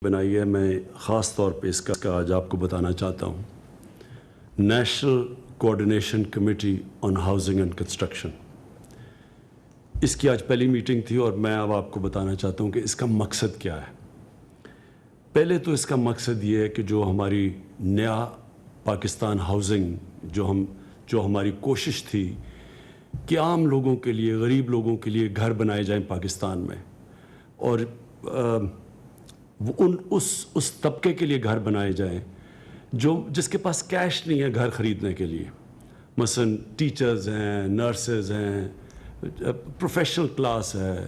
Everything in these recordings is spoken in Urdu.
بنائی ہے، میں خاص طور پہ اس کا آج آپ کو بتانا چاہتا ہوں۔ National coordination committee on housing and construction, اس کی آج پہلی میٹنگ تھی اور میں اب آپ کو بتانا چاہتا ہوں کہ اس کا مقصد کیا ہے۔ پہلے تو اس کا مقصد یہ ہے کہ جو ہماری نیا پاکستان ہاؤسنگ جو ہماری کوشش تھی کہ عام لوگوں کے لیے، غریب لوگوں کے لیے گھر بنائے جائیں پاکستان میں، اور اس طبقے کے لیے گھر بنائے جائیں جس کے پاس کیش نہیں ہے گھر خریدنے کے لیے، مثلا ٹیچرز ہیں، نرسز ہیں، پروفیشنل کلاس ہے،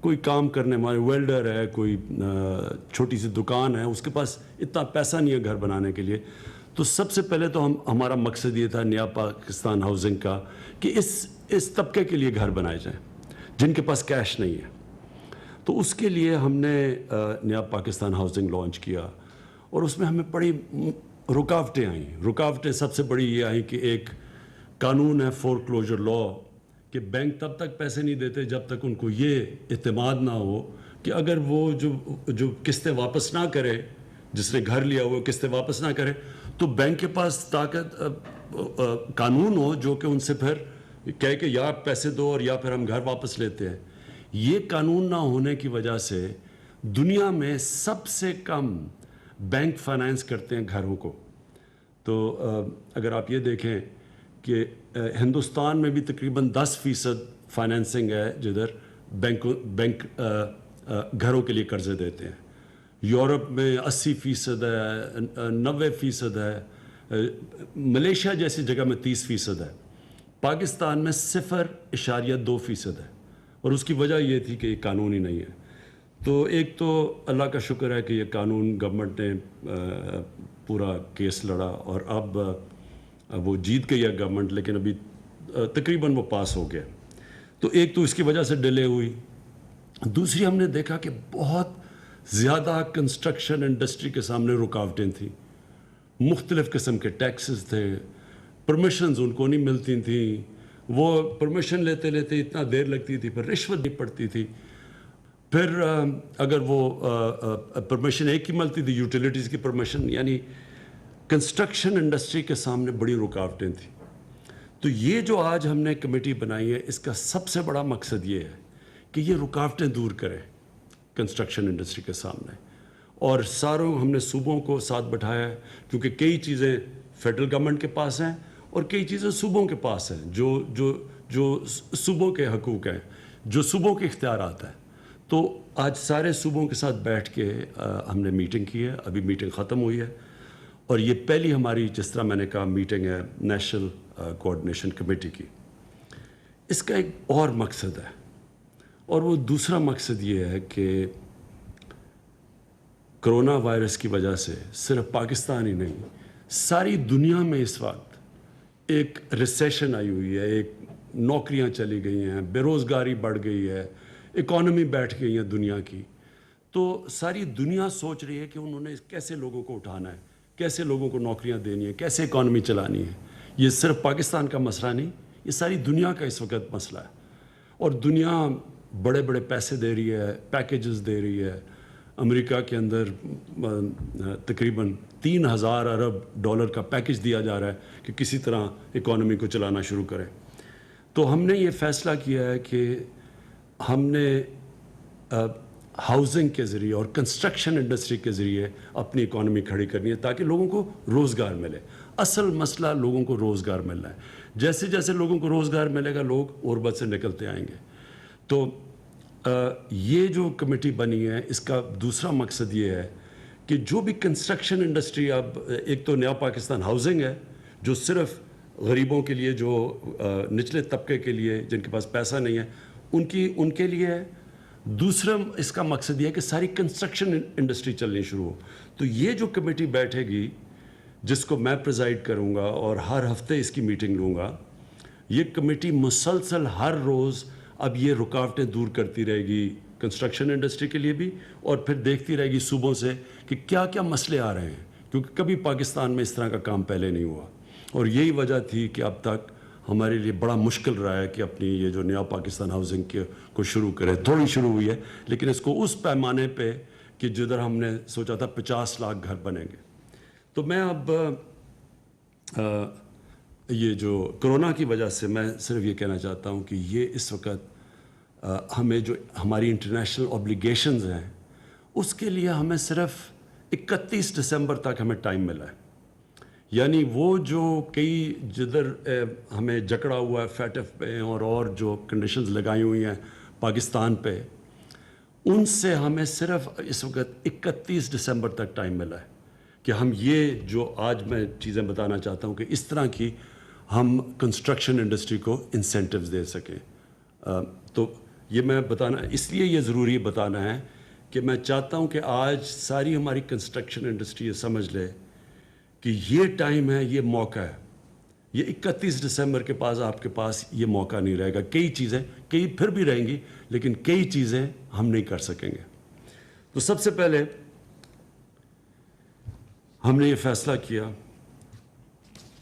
کوئی کام کرنے والے ویلڈر ہے، کوئی چھوٹی سی دکان ہے، اس کے پاس اتنا پیسہ نہیں ہے گھر بنانے کے لیے۔ تو سب سے پہلے تو ہمارا مقصد یہ تھا نیا پاکستان ہاؤسنگ کا کہ اس طبقے کے لیے گھر بنائے جائیں جن کے پاس کیش نہیں ہے۔ تو اس کے لیے ہم نے نیا پاکستان ہاؤسنگ لانچ کیا، اور اس میں ہمیں بڑی رکاوٹیں آئیں۔ رکاوٹیں سب سے بڑی یہ آئیں کہ ایک قانون ہے فور کلوجر لا، کہ بینک تب تک پیسے نہیں دیتے جب تک ان کو یہ اعتماد نہ ہو کہ اگر وہ جو قسطیں واپس نہ کرے، جس نے گھر لیا وہ قسطیں واپس نہ کرے، تو بینک کے پاس طاقت قانون ہو جو کہ ان سے پھر کہے کہ یا پیسے دو اور یا پھر ہم گھر واپس لیتے ہیں۔ یہ قانون نہ ہونے کی وجہ سے دنیا میں سب سے کم بینک فائنانس کرتے ہیں گھروں کو۔ تو اگر آپ یہ دیکھیں کہ ہندوستان میں بھی تقریباً 10% فائنینسنگ ہے جدھر بینک گھروں کے لیے قرضے دیتے ہیں۔ یورپ میں 80% ہے، 90% ہے، ملیشیا جیسی جگہ میں 30% ہے، پاکستان میں 0.2% ہے، اور اس کی وجہ یہ تھی کہ یہ قانون ہی نہیں ہے۔ تو ایک تو اللہ کا شکر ہے کہ یہ قانون گورنمنٹ نے پورا کیس لڑا، اور اب وہ جیت گئی ہے گورنمنٹ، لیکن ابھی تقریباً وہ پاس ہو گیا۔ تو ایک تو اس کی وجہ سے ڈیلے ہوئی۔ دوسری، ہم نے دیکھا کہ بہت زیادہ کنسٹرکشن انڈسٹری کے سامنے رکاوٹیں تھیں، مختلف قسم کے ٹیکسز تھے، پرمیشنز ان کو نہیں ملتی تھیں، وہ پرمیشن لیتے لیتے اتنا دیر لگتی تھی، پھر رشوت دی پڑتی تھی، پھر اگر وہ پرمیشن ایک ہی ملتی تھی، یوٹیلیٹیز کی پرمیشن، یعنی کنسٹرکشن انڈسٹری کے سامنے بڑی رکاوٹیں تھیں۔ تو یہ جو آج ہم نے کمیٹی بنائی ہے، اس کا سب سے بڑا مقصد یہ ہے کہ یہ رکاوٹیں دور کرے کنسٹرکشن انڈسٹری کے سامنے، اور ہم نے صوبوں کو ساتھ بٹھایا ہے، کیونکہ کئی چیزیں فیڈرل گورنمنٹ کے پاس ہیں اور کئی چیزیں صوبوں کے پاس ہیں، جو صوبوں کے حقوق ہیں، جو صوبوں کے اختیارات ہیں۔ تو آج سارے صوبوں کے ساتھ بیٹھ کے ہم نے میٹنگ کی ہے، ابھی میٹنگ ختم ہوئی ہے، اور یہ پہلی ہماری، جس طرح میں نے کہا، میٹنگ ہے نیشنل کوآرڈینیشن کمیٹی کی۔ اس کا ایک اور مقصد ہے، اور وہ دوسرا مقصد یہ ہے کہ کرونا وائرس کی وجہ سے صرف پاکستان ہی نہیں، ساری دنیا میں اس وقت ایک ریسیشن آئی ہوئی ہے، ایک نوکریاں چلی گئی ہیں، بے روزگاری بڑھ گئی ہے، اکانومی بیٹھ گئی ہے دنیا کی۔ تو ساری دنیا سوچ رہی ہے کہ انہوں نے کیسے لوگوں کو اٹھانا ہے، کیسے لوگوں کو نوکریاں دینی ہے، کیسے اکانومی چلانی ہے۔ یہ صرف پاکستان کا مسئلہ نہیں، یہ ساری دنیا کا اس وقت مسئلہ ہے، اور دنیا بڑے بڑے پیسے دے رہی ہے، پیکیجز دے رہی ہے۔ امریکہ کے اندر تقریباً 3000 ارب ڈالر کا پیکیج دیا جا رہا ہے کہ کسی طرح اکانومی کو چلانا شروع کرے۔ تو ہم نے یہ فیصلہ کیا ہے کہ ہم نے ہاؤسنگ کے ذریعے اور کنسٹرکشن انڈسٹری کے ذریعے اپنی اکانومی کھڑی کرنی ہے تاکہ لوگوں کو روزگار ملے۔ اصل مسئلہ لوگوں کو روزگار ملنا ہے۔ جیسے جیسے لوگوں کو روزگار ملے گا، لوگ غربت سے نکلتے آئیں گے۔ تو یہ جو کمیٹی بنی ہے، اس کا دوسرا مقصد یہ ہے کہ جو بھی کنسٹرکشن انڈسٹری، اب ایک تو نیا پاکستان ہاؤسنگ ہے جو صرف غریبوں کے لیے، جو نچلے طبقے کے لیے، جن کے پاس پیسہ نہیں ہے، ان کے لیے ہے۔ دوسرا اس کا مقصد یہ ہے کہ ساری کنسٹرکشن انڈسٹری چلنی شروع ہو۔ تو یہ جو کمیٹی بیٹھے گی، جس کو میں پریزائڈ کروں گا اور ہر ہفتے اس کی میٹنگ لوں گا، یہ کمیٹی مسلسل ہر روز اب یہ رکاوٹیں دور کرتی رہے گی کنسٹرکشن انڈسٹری کے لیے بھی، اور پھر دیکھتی رہے گی صوبوں سے کہ کیا کیا مسئلے آ رہے ہیں، کیونکہ کبھی پاکستان میں اس طرح کا کام پہلے نہیں ہوا، اور یہی وجہ تھی کہ اب تک ہمارے لیے بڑا مشکل رہا ہے کہ اپنی یہ جو نیا پاکستان ہاؤسنگ کو شروع کرے۔ تھوڑی شروع ہوئی ہے، لیکن اس کو اس پیمانے پہ کہ جدھر ہم نے سوچا تھا 50 لاکھ گھر بنیں گے. تو میں اب یہ جو کرونا کی وجہ سے میں صرف یہ کہنا چاہتا ہوں کہ یہ اس وقت ہمیں جو ہماری انٹرنیشنل اوبلیگیشنز ہیں اس کے لیے ہمیں صرف 31 دسمبر تک ہمیں ٹائم ملا ہے. یعنی وہ جو کئی جدھر ہمیں جکڑا ہوا ہے فیٹف پہ اور جو کنڈیشنز لگائی ہوئی ہیں پاکستان پہ، ان سے ہمیں صرف اس وقت 31 دسمبر تک ٹائم ملا ہے کہ ہم یہ جو آج میں چیزیں بتانا چاہتا ہوں کہ اس طرح کی ہم کنسٹرکشن انڈسٹری کو انسینٹیوز دے سکیں. تو یہ میں بتانا اس لیے یہ ضروری بتانا ہے کہ میں چاہتا ہوں کہ آج ساری ہماری کنسٹرکشن انڈسٹری یہ سمجھ لے کہ یہ ٹائم ہے، یہ موقع ہے. یہ 31 دسمبر کے پاس آپ کے پاس یہ موقع نہیں رہے گا. کئی چیزیں کئی پھر بھی رہیں گی لیکن کئی چیزیں ہم نہیں کر سکیں گے. تو سب سے پہلے ہم نے یہ فیصلہ کیا،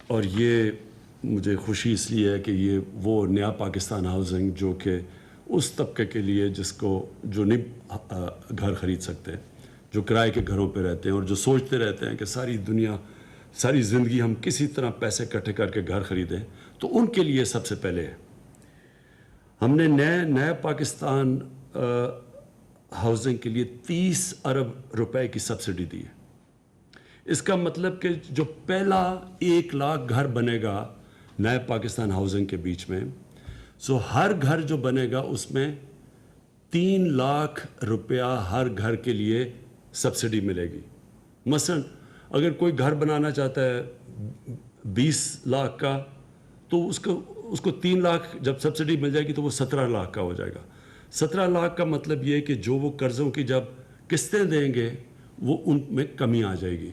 اور یہ مجھے خوشی اس لیے ہے کہ یہ وہ نیا پاکستان ہاؤسنگ جو کہ اس طبقے کے لیے جس کو جو نہیں گھر خرید سکتے، جو کرائے کے گھروں پہ رہتے ہیں اور جو سوچتے رہتے ہیں کہ ساری زندگی ہم کسی طرح پیسے اکٹھے کر کے گھر خریدیں، تو ان کے لیے سب سے پہلے ہے. ہم نے نئے پاکستان ہاؤسنگ کے لیے 30 ارب روپے کی سبسڈی دی ہے. اس کا مطلب کہ جو پہلا 1 لاکھ گھر بنے گا نئے پاکستان ہاؤسنگ کے بیچ میں، سو ہر گھر جو بنے گا اس میں 3 لاکھ روپیہ ہر گھر کے لیے سبسڈی ملے گی. مثلا اگر کوئی گھر بنانا چاہتا ہے 20 لاکھ کا، تو اس کو 3 لاکھ جب سبسڈی مل جائے گی تو وہ 17 لاکھ کا ہو جائے گا. 17 لاکھ کا مطلب یہ کہ جو وہ قرضوں کی جب قسطیں دیں گے وہ ان میں کمی آ جائے گی.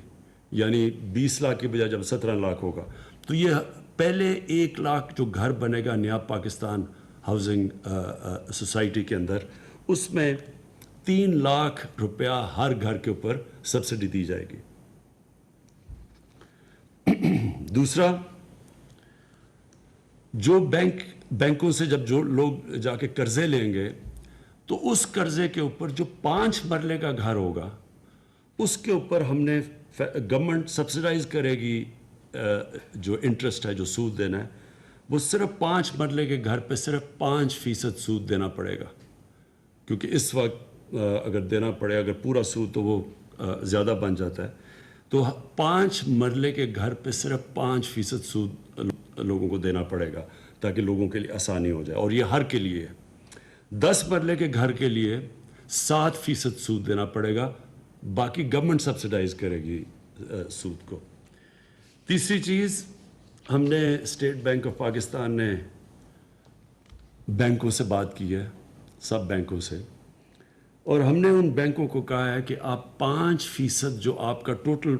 یعنی 20 لاکھ کی بجائے جب 17 لاکھ ہوگا، تو یہ پہلے 1 لاکھ جو گھر بنے گا نیا پاکستان ہاؤسنگ سوسائٹی کے اندر، اس میں 3 لاکھ روپیہ ہر گھر کے اوپر سبسڈی دی جائے گی. دوسرا، جو بینکوں سے جب جو لوگ جا کے قرضے لیں گے تو اس قرضے کے اوپر جو 5 مرلے کا گھر ہوگا اس کے اوپر ہم نے گورنمنٹ سبسڈائز کرے گی. جو انٹرسٹ ہے، جو سود دینا ہے، وہ صرف 5 مرلے کے گھر پہ صرف 5% سود دینا پڑے گا. کیونکہ اس وقت اگر دینا پڑے، اگر پورا سود تو وہ زیادہ بن جاتا ہے. تو 5 مرلے کے گھر پہ صرف 5% سود لوگوں کو دینا پڑے گا تاکہ لوگوں کے لیے آسانی ہو جائے، اور یہ ہر کے لیے ہے. 10 مرلے کے گھر کے لیے 7% سود دینا پڑے گا، باقی گورنمنٹ سبسڈائز کرے گی سود کو. تیسری چیز، ہم نے اسٹیٹ بینک آف پاکستان نے بینکوں سے بات کی ہے، سب بینکوں سے، اور ہم نے ان بینکوں کو کہا ہے کہ آپ 5% جو آپ کا ٹوٹل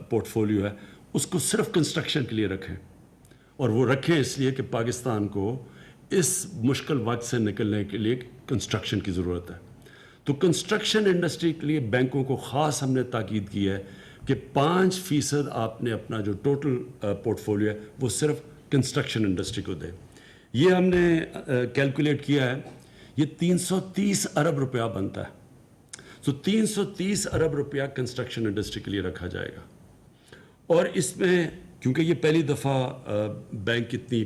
پورٹ فولیو ہے اس کو صرف کنسٹرکشن کے لیے رکھیں. اور وہ رکھیں اس لیے کہ پاکستان کو اس مشکل وقت سے نکلنے کے لیے کنسٹرکشن کی ضرورت ہے. تو کنسٹرکشن انڈسٹری کے لیے بینکوں کو خاص ہم نے تاکید کی ہے کہ 5% آپ نے اپنا جو ٹوٹل پورٹ فولیو ہے وہ صرف کنسٹرکشن انڈسٹری کو دیں. یہ ہم نے کیلکولیٹ کیا ہے، یہ 330 ارب روپیہ بنتا ہے. تو 330 ارب روپیہ کنسٹرکشن انڈسٹری کے لیے رکھا جائے گا. اور اس میں کیونکہ یہ پہلی دفعہ بینک اتنے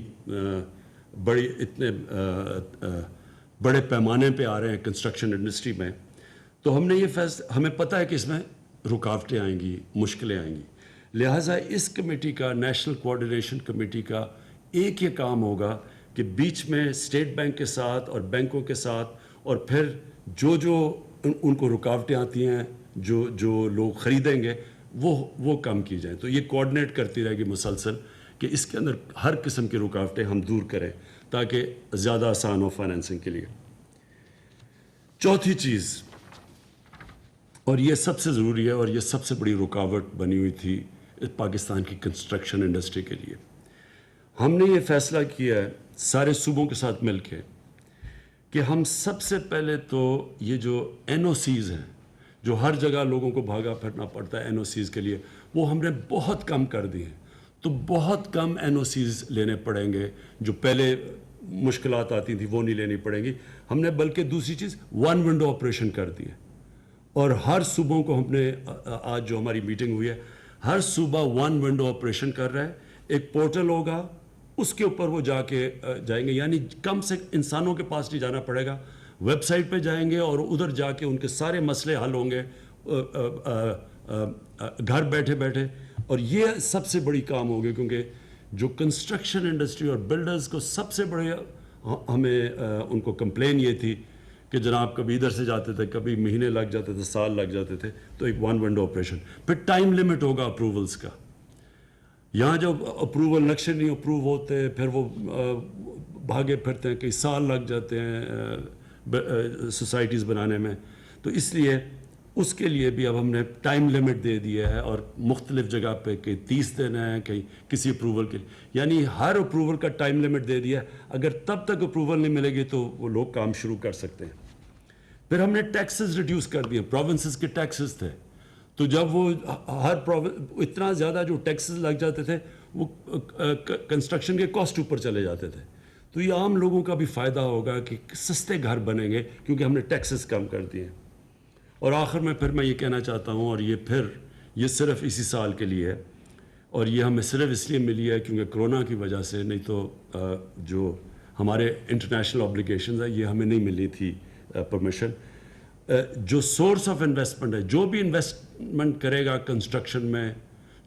بڑے پیمانے پہ آ رہے ہیں کنسٹرکشن انڈسٹری میں، تو ہم نے یہ ہمیں پتہ ہے کہ اس میں رکاوٹیں آئیں گی، مشکلیں آئیں گی. لہٰذا اس کمیٹی کا، نیشنل کوآرڈینیشن کمیٹی کا ایک یہ کام ہوگا کہ بیچ میں اسٹیٹ بینک کے ساتھ اور بینکوں کے ساتھ، اور پھر جو ان کو رکاوٹیں آتی ہیں، جو لوگ خریدیں گے وہ کم کی جائیں. تو یہ کوآرڈینیٹ کرتی رہے گی مسلسل کہ اس کے اندر ہر قسم کی رکاوٹیں ہم دور کریں تاکہ زیادہ آسان ہو فائنینسنگ کے لیے. چوتھی چیز، اور یہ سب سے ضروری ہے اور یہ سب سے بڑی رکاوٹ بنی ہوئی تھی پاکستان کی کنسٹرکشن انڈسٹری کے لیے، ہم نے یہ فیصلہ کیا ہے سارے صوبوں کے ساتھ مل کے کہ ہم سب سے پہلے تو یہ جو NOCs ہیں، جو ہر جگہ لوگوں کو بھاگا پھرنا پڑتا ہے NOCs کے لیے، وہ ہم نے بہت کم کر دی ہیں. تو بہت کم NOCs لینے پڑیں گے. جو پہلے مشکلات آتی تھیں وہ نہیں لینی پڑیں گی. ہم نے بلکہ دوسری چیز 1 ونڈو آپریشن کر دی ہے. اور ہر صوبوں کو ہم نے آج جو ہماری میٹنگ ہوئی ہے ہر صوبہ 1 ونڈو آپریشن کر رہا ہے. ایک پورٹل ہوگا, اس کے اوپر وہ جا کے جائیں گے, یعنی کم سے انسانوں کے پاس نہیں جانا پڑے گا, ویب سائٹ پہ جائیں گے اور ادھر جا کے ان کے سارے مسئلے حل ہوں گے گھر بیٹھے بیٹھے. اور یہ سب سے بڑی کام ہوگی, کیونکہ جو کنسٹرکشن انڈسٹری اور بلڈرز کو سب سے بڑے ہمیں ان کو کمپلین یہ تھی کہ جناب کبھی ادھر سے جاتے تھے, کبھی مہینے لگ جاتے تھے, سال لگ جاتے تھے. تو ایک 1 ونڈو آپریشن. پھر ٹائم لیمٹ ہوگا اپروولز کا. یہاں جب اپروول نقشے نہیں اپروو ہوتے, پھر وہ بھاگے پھرتے ہیں, کئی سال لگ جاتے ہیں سوسائٹیز بنانے میں. تو اس لیے اس کے لیے بھی اب ہم نے ٹائم لیمٹ دے دیا ہے, اور مختلف جگہ پہ کئی 30 دن ہیں, کہیں کسی اپروول کے لیے, یعنی ہر اپروول کا ٹائم لیمٹ دے دیا ہے. اگر تب تک اپروول نہیں ملے گی تو وہ لوگ کام شروع کر سکتے ہیں. پھر ہم نے ٹیکسز ریڈیوس کر دیے. پروونسز کے ٹیکسز تھے, تو جب وہ ہر اتنا زیادہ جو ٹیکسز لگ جاتے تھے وہ کنسٹرکشن کے کاسٹ اوپر چلے جاتے تھے. تو یہ عام لوگوں کا بھی فائدہ ہوگا کہ سستے گھر بنیں گے کیونکہ ہم نے ٹیکسز کم کر دیے. اور آخر میں پھر میں یہ کہنا چاہتا ہوں, اور یہ صرف اسی سال کے لیے ہے, اور یہ ہمیں صرف اس لیے ملی ہے کیونکہ کرونا کی وجہ سے, نہیں تو جو ہمارے انٹرنیشنل آبلیگیشنز ہیں یہ ہمیں نہیں ملی تھی پرمیشن. جو سورس آف انویسٹمنٹ ہے, جو بھی انویسٹمنٹ کرے گا کنسٹرکشن میں,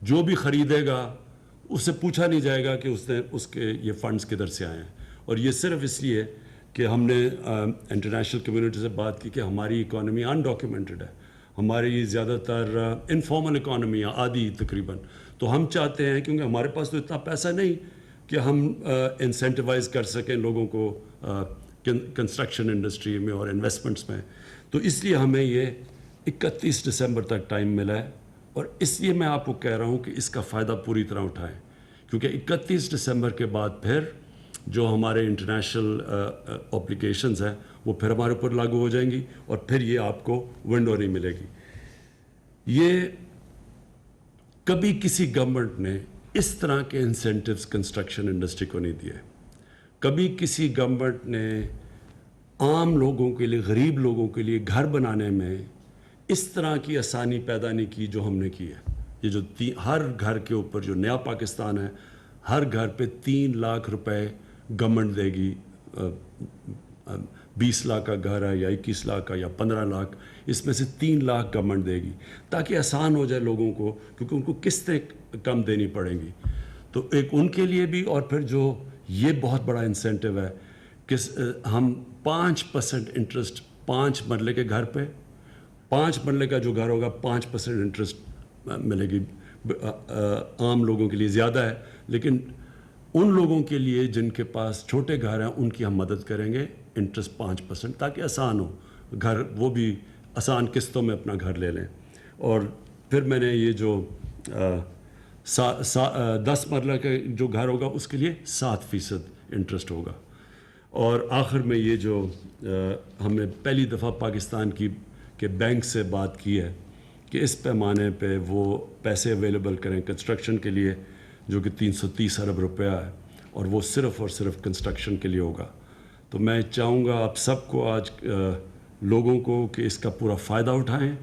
جو بھی خریدے گا, اس سے پوچھا نہیں جائے گا کہ اس کے یہ فنڈز کدھر سے آئے ہیں. اور یہ صرف اس لیے کہ ہم نے انٹرنیشنل کمیونٹی سے بات کی کہ ہماری اکانومی انڈاکیومنٹڈ ہے, ہماری زیادہ تر انفارمل اکانومی ہے, آدھی تقریباً. تو ہم چاہتے ہیں, کیونکہ ہمارے پاس تو اتنا پیسہ نہیں کہ ہم انسینٹیوائز کر سکیں لوگوں کو کنسٹرکشن انڈسٹری میں اور انویسٹمنٹس میں. تو اس لیے ہمیں یہ 31 دسمبر تک ٹائم ملا ہے, اور اس لیے میں آپ کو کہہ رہا ہوں کہ اس کا فائدہ پوری طرح اٹھائیں, کیونکہ 31 دسمبر کے بعد پھر جو ہمارے انٹرنیشنل اپلیکیشنز ہیں وہ پھر ہمارے اوپر لاگو ہو جائیں گی, اور پھر یہ آپ کو ونڈو نہیں ملے گی. یہ کبھی کسی گورنمنٹ نے اس طرح کے انسینٹیوز کنسٹرکشن انڈسٹری کو نہیں دیے. کبھی کسی گورنمنٹ نے عام لوگوں کے لیے, غریب لوگوں کے لیے گھر بنانے میں اس طرح کی آسانی پیدا نہیں کی جو ہم نے کی ہے. یہ جو ہر گھر کے اوپر جو نیا پاکستان ہے, ہر گھر پہ 3 لاکھ روپے گورنمنٹ دے گی. 20 لاکھ کا گھر ہے یا 21 لاکھ کا یا 15 لاکھ, اس میں سے 3 لاکھ گورنمنٹ دے گی تاکہ آسان ہو جائے لوگوں کو, کیونکہ ان کو قسطیں کم دینی پڑیں گی. تو ایک ان کے لیے بھی, اور پھر جو یہ بہت بڑا انسینٹیو ہے کہ ہم 5% انٹرسٹ 5 مرلے کے گھر پہ, 5 مرلے کا جو گھر ہوگا 5% انٹرسٹ ملے گی. عام لوگوں کے لیے زیادہ ہے, لیکن ان لوگوں کے لیے جن کے پاس چھوٹے گھر ہیں ان کی ہم مدد کریں گے انٹرسٹ 5%, تاکہ آسان ہو گھر, وہ بھی آسان قسطوں میں اپنا گھر لے لیں. اور پھر میں نے یہ جو 10 مرلہ کا جو گھر ہوگا اس کے لیے 7% انٹرسٹ ہوگا. اور آخر میں یہ جو ہم نے پہلی دفعہ پاکستان کے بینک سے بات کی ہے کہ اس پیمانے پہ وہ پیسے اویلیبل کریں کنسٹرکشن کے لیے, جو کہ 330 ارب روپیہ ہے, اور وہ صرف اور صرف کنسٹرکشن کے لیے ہوگا. تو میں چاہوں گا آپ سب کو, آج لوگوں کو, کہ اس کا پورا فائدہ اٹھائیں.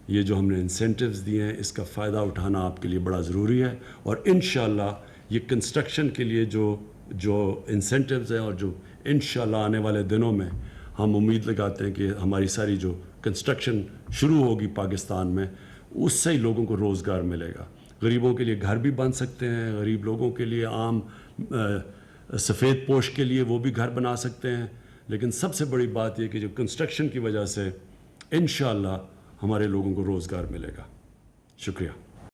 یہ جو ہم نے انسینٹیوز دیے ہیں اس کا فائدہ اٹھانا آپ کے لیے بڑا ضروری ہے, اور انشاءاللہ یہ کنسٹرکشن کے لیے جو انسینٹیوز ہیں, اور جو انشاءاللہ آنے والے دنوں میں ہم امید لگاتے ہیں کہ ہماری ساری جو کنسٹرکشن شروع ہوگی پاکستان میں, اس سے ہی لوگوں کو روزگار ملے گا. غریبوں کے لیے گھر بھی بن سکتے ہیں, غریب لوگوں کے لیے, عام سفید پوش کے لیے وہ بھی گھر بنا سکتے ہیں. لیکن سب سے بڑی بات یہ کہ جو کنسٹرکشن کی وجہ سے انشاءاللہ ہمارے لوگوں کو روزگار ملے گا. شکریہ.